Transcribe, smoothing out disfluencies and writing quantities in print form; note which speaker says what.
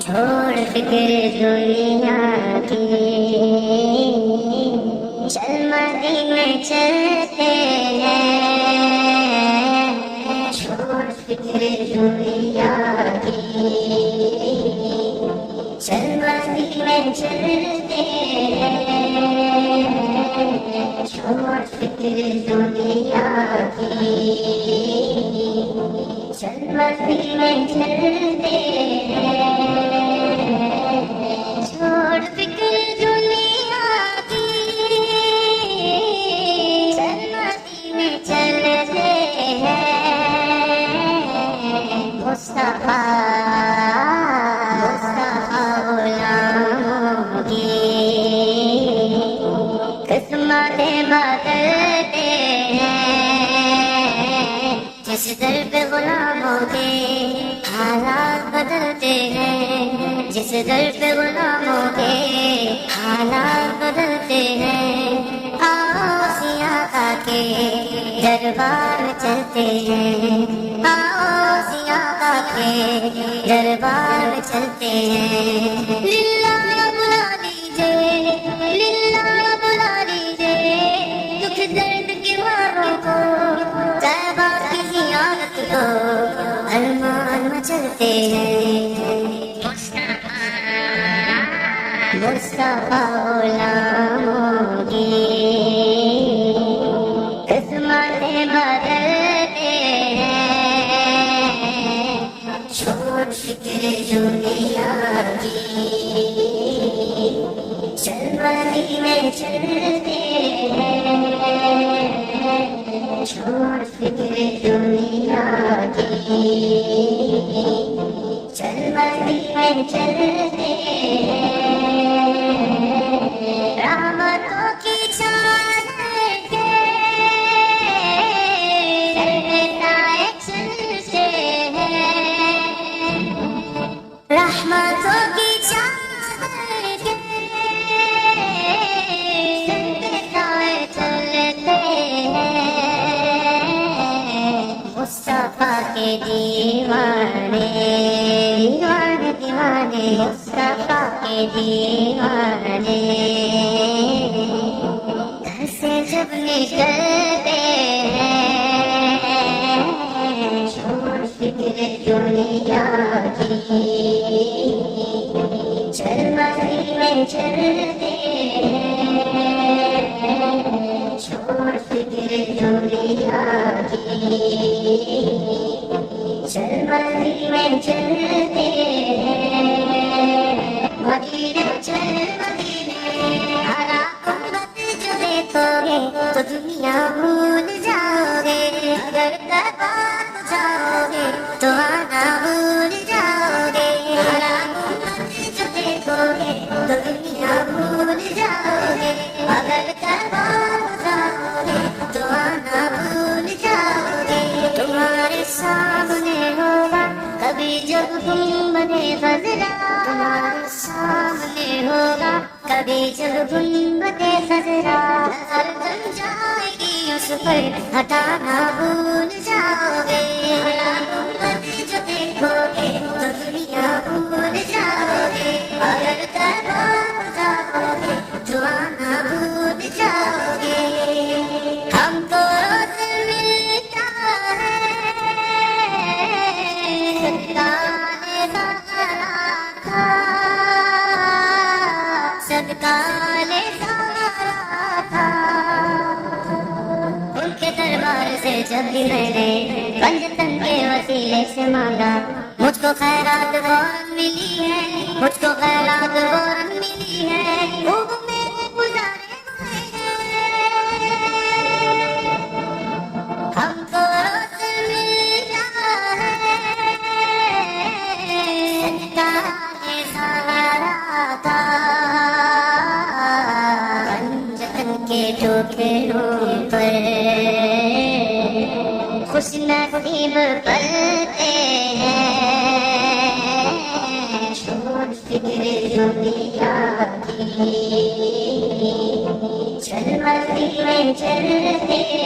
Speaker 1: چھوڑ فکر دنیا کی، چل مدینے چلتے ہیں۔ چھوڑ فکر دنیا کی، چل مدینے چلتے ہیں۔ چھوڑ فکر دنیا کی، چل مدینے چلتے ہیں۔ چھوڑ فکر دنیا کی، چل مدینے چلتے ہیں۔ مصطفیٰ غلاموں کی قسمتیں بدلتے ہیں۔ جس در پہ غلاموں کے حالات بدلتے ہیں، جس در پہ غلاموں کے حالات بدلتے ہیں۔ آؤ سیاقہ کے دربار میں چلتے ہیں، آؤ سیاقہ کے دربار میں چلتے ہیں۔ للہ بلا لیجیے، للہ بلا لیجیے، دکھ درد کے ماروں کو، طیبہ کی زیارت کو ارمان میں چلتے ہیں۔ مصطفیٰ غلاموں کی قسمتیں بدلتے ہیں۔ چھوڑ فکر دنیا کی، چل مدینے چلتے ہیں۔ چھوڑ فکر دنیا کی، چل مدینے چلتے ہیں۔ رحمتوں کی چادر کے سائے چلتے ہیں۔ رحمتوں کی چادر کے سائے چلتے ہیں۔ مصطفیٰ کے دیوانے دیوانے دیوانے، مصطفیٰ کے دیوانے گھر سے جب نکلتے ہیں۔ چھوڑ فکر دنیا کی، چل مدینے چلتے ہیں۔ چھوڑ فکر دنیا کی، چل مدینے چلتے ہیں۔ مدینے چل مدینے، ہرا قربت جو دیکھو گے تو دنیا بھول جاؤ گے۔ اگر کباب جاؤ گے تو آنا بھول جاؤ گے۔ ہرا قربت جو دیکھو گے تو دنیا بھول جاؤ گے۔ اگر کباب جاؤ گے تو آنا بھول جاؤ گے۔ تمہارے سامنے ہوگا کبھی جب گنبد خضرا، تمہارے سامنے ہوگا کبھی جب گنبد خضرا۔ نظر بن جائے گی اس پر ہٹانا بھول جاؤ گے۔ ہرا گنبد جو دیکھو گے تو دنیا بھول جاؤ گے۔ اگر کباب جاؤ گے تو آنا بھول جاؤ گے۔ ہم کو روز ملتا ہے صدقہ سارا تھا، صدقہ سارا تھا۔ ان کے دربار سے جب بھی میں نے پنجتن کے وسیلے سے مانگا، مجھ کو خیرات فوراً ملی ہے، مجھ کو خیرات فوراً ملی ہے۔ خوب میرے گزارے ہوئے ہیں۔ ہم کو روز ملتا ہے صدقہ سارا تھا۔ پنجتن کے ٹوکروں پر خوش نصیب پلتے ہیں۔ چھوڑ فکر دنیا کی، چل مدینے چلتے ہیں۔